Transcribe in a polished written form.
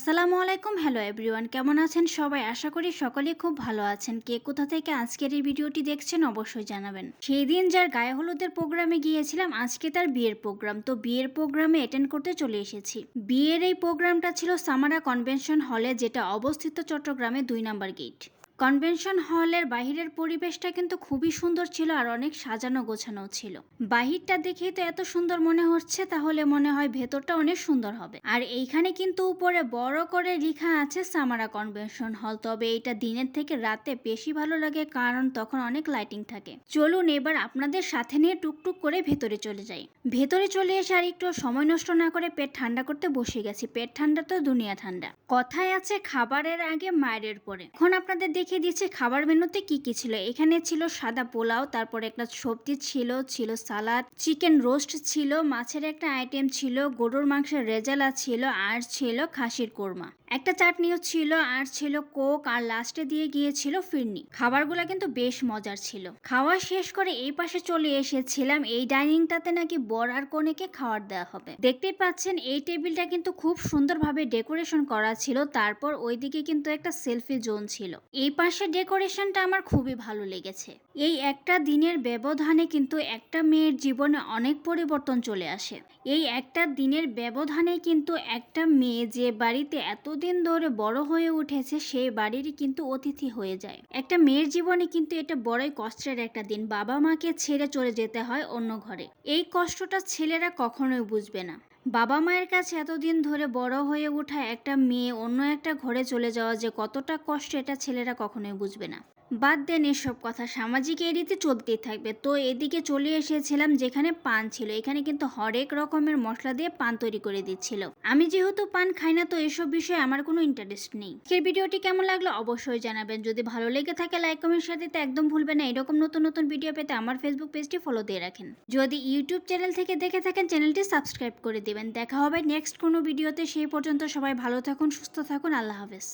আসসালামু আলাইকুম। Hello everyone, কেমন আছেন সবাই? আশা করি সকলেই খুব ভালো আছেন। কে কোথা থেকে আজকের এই ভিডিওটি দেখছেন অবশ্যই জানাবেন। সেই দিন যার গায়ে হলুদের প্রোগ্রামে গিয়েছিলাম, আজকে তার বিয়ের প্রোগ্রাম। তো বিয়ের প্রোগ্রামে অ্যাটেন্ড করতে চলে এসেছি। বিয়ের এই প্রোগ্রামটা ছিল সামারা কনভেনশন হলে, যেটা অবস্থিত চট্টগ্রামে 2 নাম্বার গেট। কনভেনশন হলের বাহিরের পরিবেশটা কিন্তু খুবই সুন্দর ছিল আর অনেক সাজানো গোছানো ছিল। বাহিরটা দেখেই তো এত সুন্দর মনে হচ্ছে, তাহলে মনে হয় ভেতরটা অনেক সুন্দর হবে। আর এইখানে কিন্তু উপরে বড় করে লেখা আছে সামারা কনভেনশন হল। তবে এটা দিনের থেকে রাতে বেশি ভালো লাগে, কারণ তখন অনেক লাইটিং থাকে। চলুন এবার আপনাদের সাথে নিয়ে টুকটুক করে ভেতরে চলে যাই। ভেতরে চলে এসে আর একটু সময় নষ্ট না করে পেট ঠান্ডা করতে বসে গেছি। পেট ঠান্ডা তো দুনিয়া ঠান্ডা। কথায় আছে খাবারের আগে মায়ের পরে। এখন আপনাদের দেখিয়ে দিচ্ছি খাবার মেনুতে কি কি ছিল। এখানে ছিল সাদা পোলাও, তারপরে একটা সবজি ছিল সালাদ, চিকেন রোস্ট ছিল, মাছের একটা আইটেম ছিল, গরুর মাংসের রেজালা ছিল, আর ছিল খাসির কোরমা। একটা চাটনিও ছিল, আর ছিল কোক, আর লাস্টে দিয়ে গিয়েছিল ফিরনি। খাবারগুলো কিন্তু বেশ মজার ছিল। খাওয়া শেষ করে এই পাশে চলে এসেছিলাম। এই ডাইনিংটাতে নাকি বর আর কনেকে খাবার দেওয়া হবে। দেখতেই পাচ্ছেন এই টেবিলটা কিন্তু খুব সুন্দরভাবে ডেকোরেশন করা ছিল। তারপর ওইদিকে কিন্তু একটা সেলফি জোন ছিল। এই পাশে ডেকোরেশনটা আমার খুবই ভালো লেগেছে। এই একটা দিনের ব্যবধানে কিন্তু একটা মেয়ের জীবনে অনেক পরিবর্তন চলে আসে। এই একটা দিনের ব্যবধানে কিন্তু একটা মেয়ে যে বাড়িতে এতদিন ধরে বড় হয়ে উঠেছে, সেই বাড়িরই কিন্তু অতিথি হয়ে যায়। একটা মেয়ের জীবনে কিন্তু এটা বড়ই কষ্টের একটা দিন। বাবা মাকে ছেড়ে চলে যেতে হয় অন্য ঘরে। এই কষ্টটা ছেলেরা কখনোই বুঝবে না। বাবা মায়ের কাছে এতদিন ধরে বড় হয়ে ওঠা একটা মেয়ে অন্য একটা ঘরে চলে যাওয়া যে কতটা কষ্ট, এটা ছেলেরা কখনোই বুঝবে না। বাদ দেন এসব কথা, সামাজিক এরিতে চলতেই থাকবে। তো এদিকে চলে এসেছিলাম যেখানে পান ছিল। এখানে কিন্তু হরেক রকমের মশলা দিয়ে পান তৈরি করে দিচ্ছিল। আমি যেহেতু পান খাই না, তো এসব বিষয়ে আমার কোনো ইন্টারেস্ট নেই। আজকের ভিডিওটি কেমন লাগলো অবশ্যই জানাবেন। যদি ভালো লেগে থাকে লাইক কমেন্ট শেয়ার দিতে একদম ভুলবেন না। এরকম নতুন নতুন ভিডিও পেতে আমার ফেসবুক পেজটি ফলো দিয়ে রাখেন। যদি ইউটিউব চ্যানেল থেকে দেখে থাকেন, চ্যানেলটি সাবস্ক্রাইব করে দিবেন। দেখা হবে নেক্সট কোনো ভিডিওতে। সেই পর্যন্ত সবাই ভালো থাকুন, সুস্থ থাকুন। আল্লাহ হাফেজ।